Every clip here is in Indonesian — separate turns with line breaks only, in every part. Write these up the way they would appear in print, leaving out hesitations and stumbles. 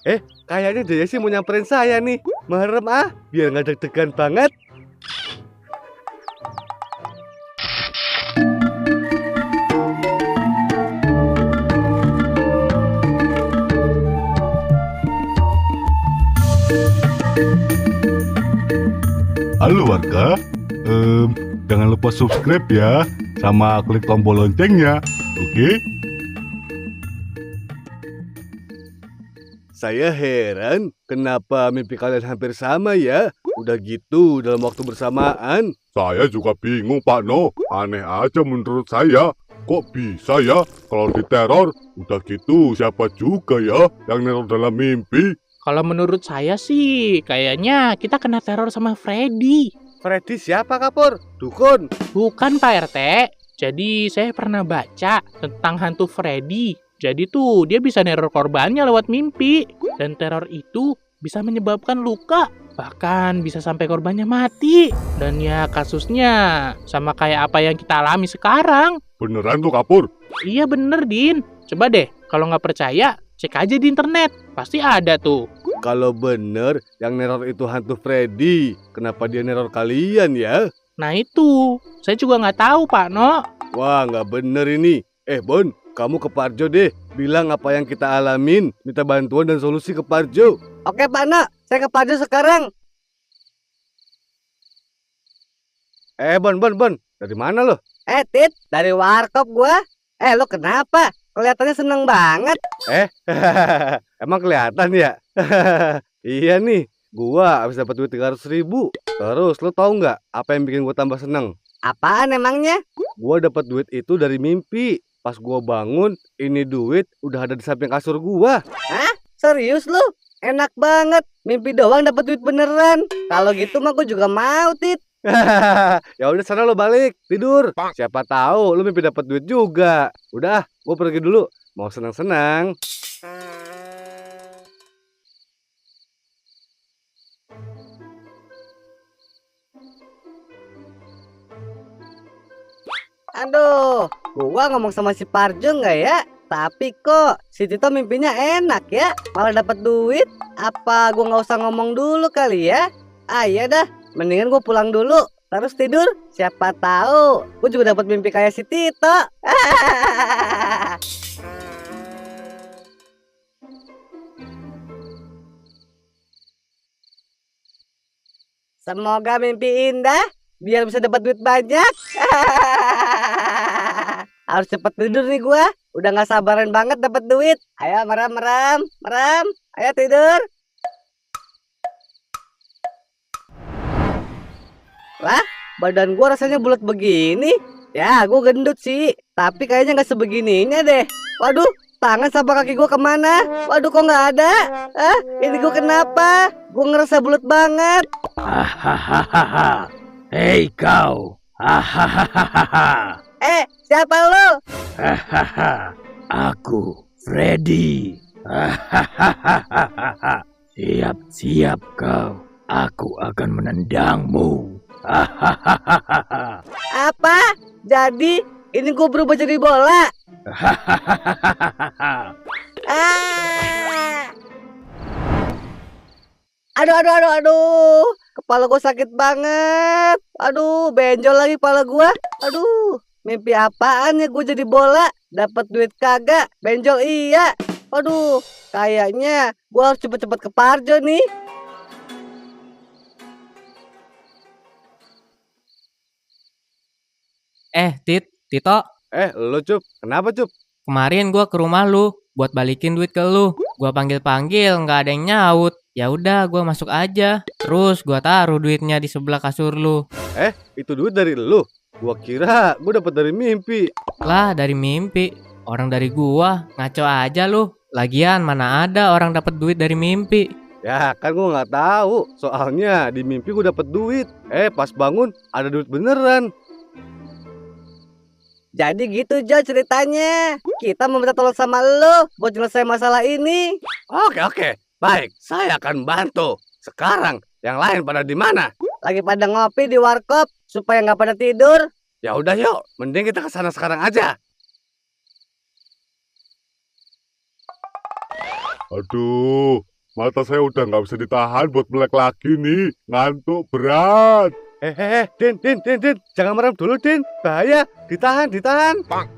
Kayaknya dia sih mau nyamperin saya nih. Merem biar nggak deg-degan banget.
Halo warga, jangan lupa subscribe ya, sama klik tombol loncengnya, oke?
Saya heran kenapa mimpi kalian hampir sama ya. Udah gitu dalam waktu bersamaan.
Saya juga bingung Pak No, aneh aja menurut saya. Kok bisa ya kalau diteror, udah gitu siapa juga ya yang neror dalam mimpi?
Kalau menurut saya sih, kayaknya kita kena teror sama Freddy.
Freddy siapa Kapur? Dukun.
Bukan Pak RT. Jadi saya pernah baca tentang hantu Freddy. Jadi tuh dia bisa neror korbannya lewat mimpi. Dan teror itu bisa menyebabkan luka. Bahkan bisa sampai korbannya mati. Dan ya kasusnya sama kayak apa yang kita alami sekarang.
Beneran tuh Kapur?
Iya bener Din. Coba deh, kalau nggak percaya, cek aja di internet. Pasti ada tuh.
Kalau bener yang neror itu hantu Freddy, kenapa dia neror kalian ya?
Nah itu, saya juga nggak tahu Pak No.
Wah, nggak bener ini. Bon, kamu ke Parjo deh. Bilang apa yang kita alamin, minta bantuan dan solusi ke Parjo.
Oke Pak No, saya ke Parjo sekarang.
Bon, dari mana lo?
Tit, dari warkop gua. Lo kenapa? Kelihatannya seneng banget.
Emang kelihatan ya? Iya nih, gua habis dapat duit 300.000. Terus lo tahu nggak apa yang bikin gua tambah seneng?
Apaan emangnya?
Gua dapat duit itu dari mimpi. Pas gua bangun, ini duit udah ada di samping kasur gua.
Hah? Serius lu? Enak banget. Mimpi doang dapat duit beneran. Kalau gitu mah gua juga mau, Tit.
Ya udah sana lo balik tidur. Siapa tahu lo mimpi dapat duit juga. Udah, gua pergi dulu. Mau senang-senang.
Aduh, gua ngomong sama si Parjo nggak ya? Tapi kok si Tito mimpinya enak ya, malah dapat duit. Apa gua nggak usah ngomong dulu kali ya? Iya dah, mendingan gua pulang dulu, terus tidur. Siapa tahu gua juga dapat mimpi kayak si Tito. Semoga mimpi indah, biar bisa dapat duit banyak. Harus cepet tidur nih gua. Udah nggak sabaran banget dapat duit. Ayo meram. Ayo tidur. Lah, badan gua rasanya bulat begini. Ya, gua gendut sih. Tapi kayaknya nggak sebegininya deh. Waduh, tangan sama kaki gua kemana? Waduh, kok nggak ada? Ini gua kenapa? Gua ngerasa bulat banget.
Hahaha. Hei kau. Hahaha.
Siapa lu?
Hahaha. Aku Freddy. Hahaha. Siap-siap kau. Aku akan menendangmu. Hahaha.
Apa? Jadi ini gue berubah jadi bola?
Hahaha.
Ah! Aduh. Kepala gue sakit banget. Aduh, benjol lagi kepala gue. Aduh, mimpi apaan ya gue jadi bola? Dapat duit kagak, benjol iya. Aduh, kayaknya gue harus cepet-cepet ke Parjo nih.
Tito,
Lo Cup, kenapa Cup?
kemarin gua ke rumah lu buat balikin duit ke lu. Gua panggil-panggil nggak ada yang nyaut. Ya udah, gua masuk aja. Terus gua taruh duitnya di sebelah kasur lu.
Itu duit dari lo? Gua kira gua dapat dari mimpi.
Lah, dari mimpi. Orang dari gua, ngaco aja lu. Lagian mana ada orang dapat duit dari mimpi.
Ya kan gua nggak tahu. Soalnya di mimpi gua dapat duit. Pas bangun ada duit beneran.
Jadi gitu Jo ceritanya. Kita meminta tolong sama lo buat selesai masalah ini.
Oke. Baik, saya akan bantu. Sekarang yang lain pada di mana?
Lagi pada ngopi di warkop supaya nggak pada tidur.
Ya udah yuk, mending kita ke sana sekarang aja.
Aduh, mata saya udah nggak bisa ditahan buat melek lagi nih. Ngantuk berat.
Din, jangan merem dulu, Din. Bahaya, ditahan.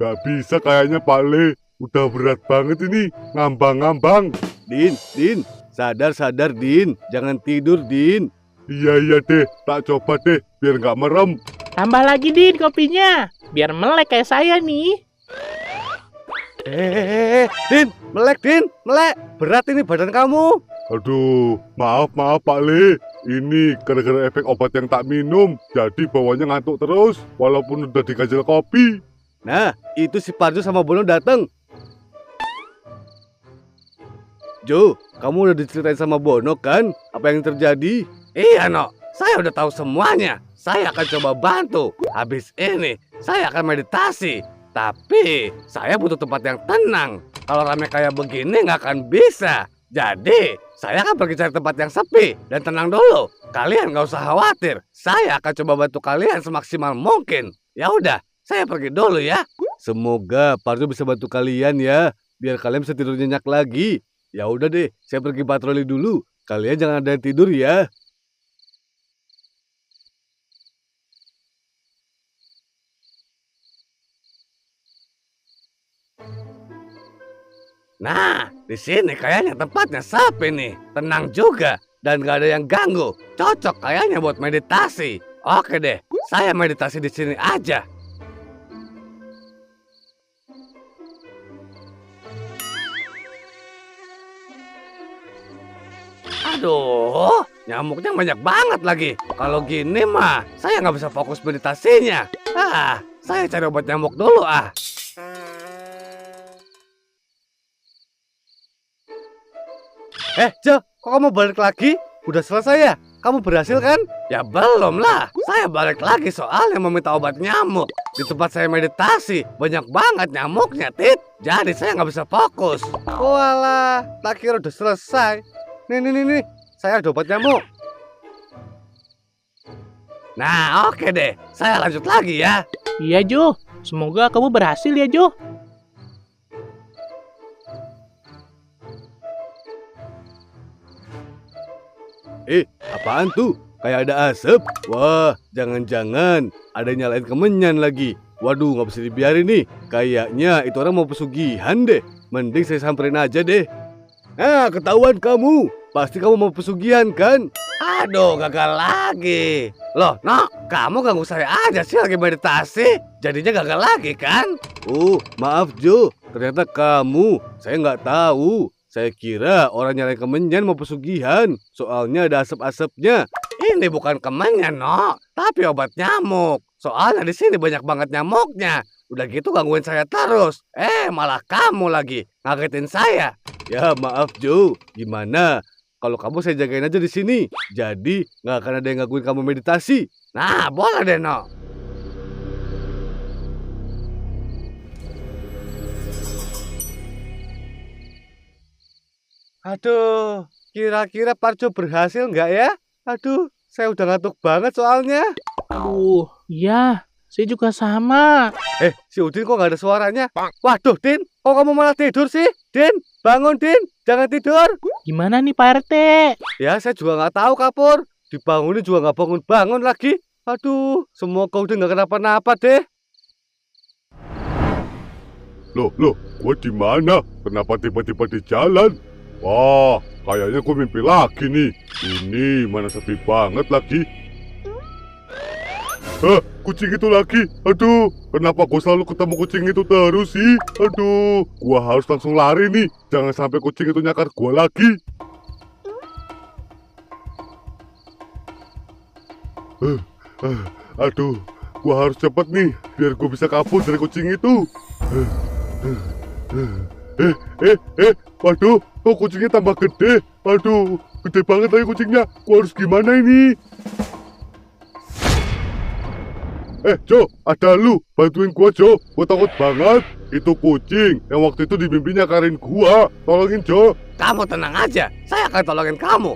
Gak bisa kayaknya Pak Le. Udah berat banget ini, ngambang-ngambang.
Din, sadar, Din. Jangan tidur, Din.
Iya deh, tak coba deh, biar nggak merem.
Tambah lagi, Din, kopinya. Biar melek kayak saya nih.
Din, melek. Berat ini badan kamu.
Aduh, maaf Pak Le. Ini gara-gara efek obat yang tak minum, jadi bawahnya ngantuk terus, walaupun udah dikasih kopi.
Nah, itu si Parjo sama Bono dateng. Jo, kamu udah diceritain sama Bono kan apa yang terjadi? Iya, No. Saya udah tahu semuanya. Saya akan coba bantu. Habis ini, saya akan meditasi. Tapi, saya butuh tempat yang tenang. Kalau rame kayak begini nggak akan bisa. Jadi, saya akan pergi cari tempat yang sepi dan tenang dulu. Kalian nggak usah khawatir. Saya akan coba bantu kalian semaksimal mungkin. Ya udah, saya pergi dulu ya. Semoga Parjo bisa bantu kalian ya, biar kalian bisa tidur nyenyak lagi. Ya udah deh, saya pergi patroli dulu. Kalian jangan ada yang tidur ya. Nah, di sini kayaknya tempatnya sepi nih. Tenang juga dan gak ada yang ganggu. Cocok kayaknya buat meditasi. Oke deh, saya meditasi di sini aja. Aduh, nyamuknya banyak banget lagi. Kalau gini mah, saya nggak bisa fokus meditasinya. Saya cari obat nyamuk dulu Jo, kok kamu balik lagi? Udah selesai ya? Kamu berhasil kan? Ya belum lah. Saya balik lagi soalnya meminta obat nyamuk. Di tempat saya meditasi, banyak banget nyamuknya, Tit. Jadi saya nggak bisa fokus. Walah, tak kira udah selesai. Nih. Saya ada obat nyamuk. Nah, oke deh. Saya lanjut lagi ya.
Iya, Jo. Semoga kamu berhasil ya, Jo.
Apaan tuh? Kayak ada asap. Wah, jangan-jangan ada yang nyalain kemenyan lagi. Waduh, nggak bisa dibiarin nih. Kayaknya itu orang mau pesugihan deh. Mending saya samperin aja deh. Ketahuan kamu. Pasti kamu mau pesugihan kan? Aduh, gagal lagi. Loh, kamu ganggu saya aja sih lagi meditasi. Jadinya gagal lagi kan? Maaf Jo. Ternyata kamu. Saya nggak tahu. Saya kira orang nyalain kemenyan mau pesugihan. Soalnya ada asap-asapnya. Ini bukan kemenyan, tapi obat nyamuk. Soalnya di sini banyak banget nyamuknya. Udah gitu gangguin saya terus. Malah kamu lagi ngagetin saya. Ya maaf Jo. Gimana? Kalau kamu saya jagain aja di sini. Jadi nggak akan ada yang gangguin kamu meditasi. Nah, boleh deh, Aduh, kira-kira Parjo berhasil nggak ya? Aduh, saya udah ngantuk banget soalnya.
Iya, saya juga sama.
Si Udin kok nggak ada suaranya? Waduh, Din, kok kamu malah tidur sih? Din, bangun Din, jangan tidur.
Gimana nih Pak RT?
Ya, saya juga nggak tahu Kapur. Dibangunin juga nggak bangun-bangun lagi. Aduh, semoga Udin nggak kenapa-napa deh.
Loh, gua di mana? Kenapa tiba-tiba di jalan? Wah, kayaknya gua mimpi lagi nih. Ini mana sepi banget lagi. Kucing itu lagi. Aduh, kenapa gua selalu ketemu kucing itu terus sih? Aduh, gua harus langsung lari nih. Jangan sampai kucing itu nyakar gua lagi. Aduh, gua harus cepet nih biar gua bisa kabur dari kucing itu. Waduh, kok kucingnya tambah gede? Aduh, gede banget lagi kucingnya. Gua harus gimana ini? Jo, ada lu. Bantuin gua, Jo. Gua takut banget. Itu kucing yang waktu itu di mimpi nyakarin gua. Tolongin, Jo.
Kamu tenang aja. Saya akan tolongin kamu.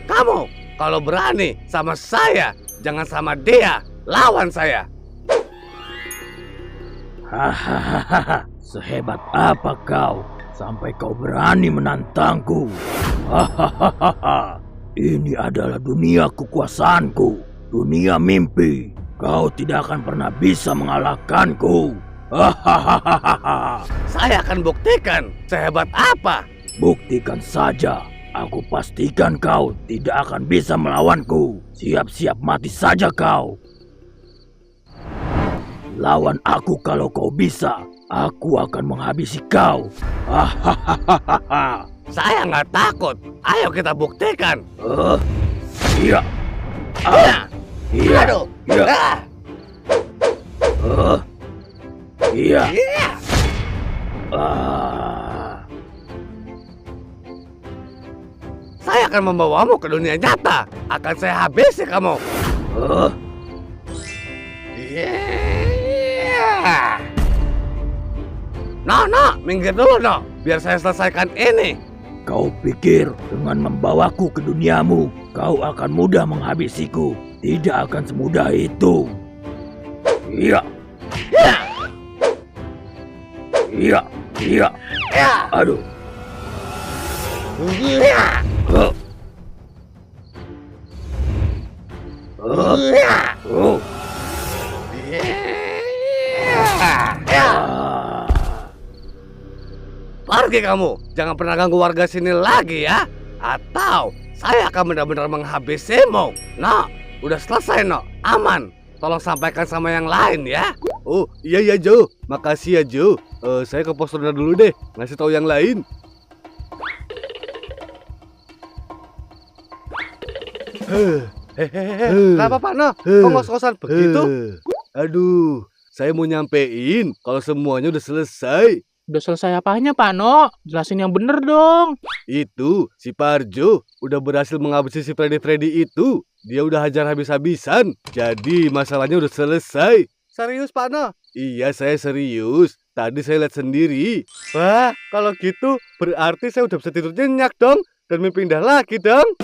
Kamu. Kalau berani sama saya, jangan sama dia. Lawan saya.
Hahaha, sehebat apa kau? sampai kau berani menantangku. Hahaha. Ini adalah dunia kekuasaanku, dunia mimpi. Kau tidak akan pernah bisa mengalahkanku. Hahaha.
Saya akan buktikan sehebat apa.
Buktikan saja. Aku pastikan kau tidak akan bisa melawanku. Siap-siap mati saja kau. Lawan aku kalau kau bisa. Aku akan menghabisi kau. Hahaha.
Saya nggak takut. Ayo kita buktikan.
Iya. Iya.
Aduh.
Iya. Iya.
Iya. Saya akan membawamu ke dunia nyata. Akan saya habisi kamu. Iya. No, minggir dulu, no. Biar saya selesaikan ini.
Kau pikir dengan membawaku ke duniamu, kau akan mudah menghabisiku? Tidak akan semudah itu. Iya.
Ya.
Iya. Iya.
Ya.
Aduh.
Ya. Ya.
Oh.
Ya. Pergi kamu, jangan pernah ganggu warga sini lagi ya. Atau saya akan benar-benar menghabisimu. No, udah selesai no, aman. Tolong sampaikan sama yang lain ya. Oh iya Joe, makasih ya Joe. Saya ke pos ronda dulu deh, ngasih tahu yang lain. Kenapa Pak No? Kok ngos-ngosan begitu? Aduh, saya mau nyampein kalau semuanya udah selesai.
Udah selesai apanya, Pak No? Jelasin yang bener dong.
Itu, si Parjo udah berhasil menghabisi si Freddy itu. Dia udah hajar habis-habisan. Jadi masalahnya udah selesai. Serius, Pak No? Iya, saya serius. Tadi saya lihat sendiri. Wah, kalau gitu berarti saya udah bisa tidur nyenyak dong. Dan mimpi indah lagi dong.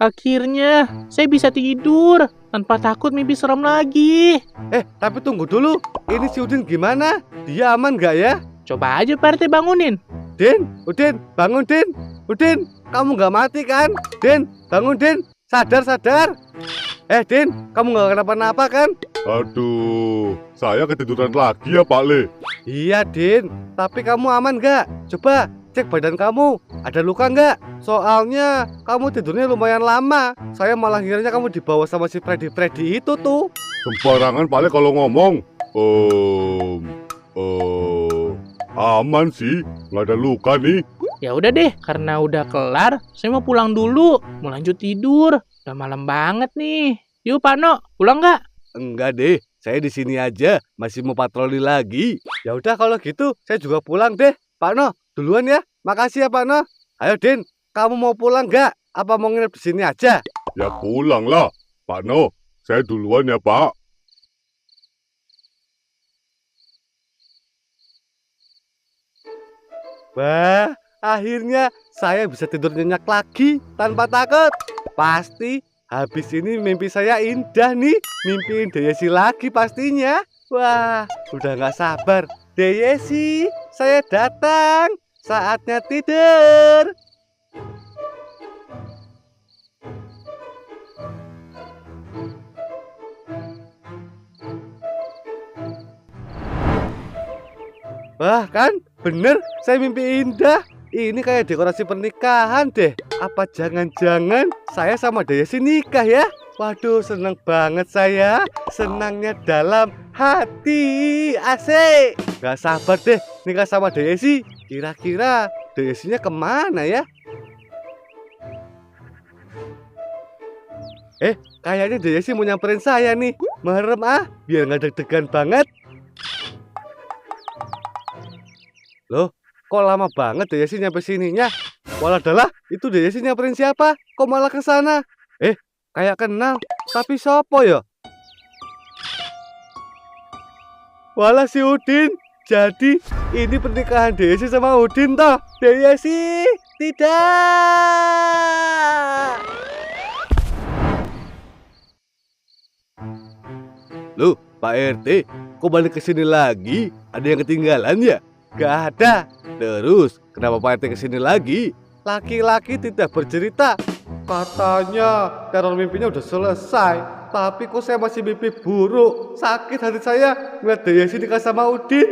Akhirnya saya bisa tidur tanpa takut mimpi serem lagi.
Tapi tunggu dulu. Ini si Udin gimana? Dia aman nggak ya?
Coba aja Pak RT bangunin.
Udin, bangun Din. Udin, kamu nggak mati kan? Din, bangun Din. Sadar. Din, kamu nggak kenapa-napa kan?
Aduh, saya ketiduran lagi ya Pak Le.
Iya Din, tapi kamu aman nggak? Coba cek badan kamu, ada luka nggak? Soalnya kamu tidurnya lumayan lama. Saya malah ngiranya kamu dibawa sama si Freddy itu tuh.
Sembarangan Pak Le kalau ngomong. Aman sih, nggak ada luka nih.
Ya udah deh, karena udah kelar, saya mau pulang dulu. Mau lanjut tidur. Udah malam banget nih. Yuk Pak No, pulang nggak?
Enggak deh, saya di sini aja, masih mau patroli lagi. Ya udah kalau gitu, saya juga pulang deh. Pak No, duluan ya. Makasih ya Pak No. Ayo Din, kamu mau pulang nggak? Apa mau nginep di sini aja?
Ya pulang lah, Pak No. Saya duluan ya Pak.
Wah, akhirnya saya bisa tidur nyenyak lagi tanpa takut. Pasti habis ini mimpi saya indah nih. Mimpiin Deyesi lagi pastinya. Wah, udah gak sabar. Deyesi, saya datang. Saatnya tidur. Wah kan, bener, saya mimpi indah. Ini kayak dekorasi pernikahan deh. Apa jangan-jangan saya sama Deyesi nikah ya? Waduh, seneng banget saya. Senangnya dalam hati. Asik. Gak sabar deh nikah sama Deyesi. Kira-kira Deyesinya kemana ya? Kayaknya Deyesi mau nyamperin saya nih. Merem biar gak deg-degan banget. Loh, kok lama banget Deyesi nyampe sininya? Waladalah, itu Deyesi nyamperin siapa? Kok malah ke sana? Kayak kenal, tapi sopo ya? Walah si Udin. Jadi, ini pernikahan Deyesi sama Udin toh? Deyesi, tidak. Loh, Pak RT, kok balik ke sini lagi? Ada yang ketinggalan ya? Gak ada. Terus, kenapa Pak RT kesini lagi? Laki-laki tidak bercerita. Katanya teror mimpinya udah selesai. Tapi kok saya masih mimpi buruk. Sakit hati saya ngeliat Desi nikah sama Udin.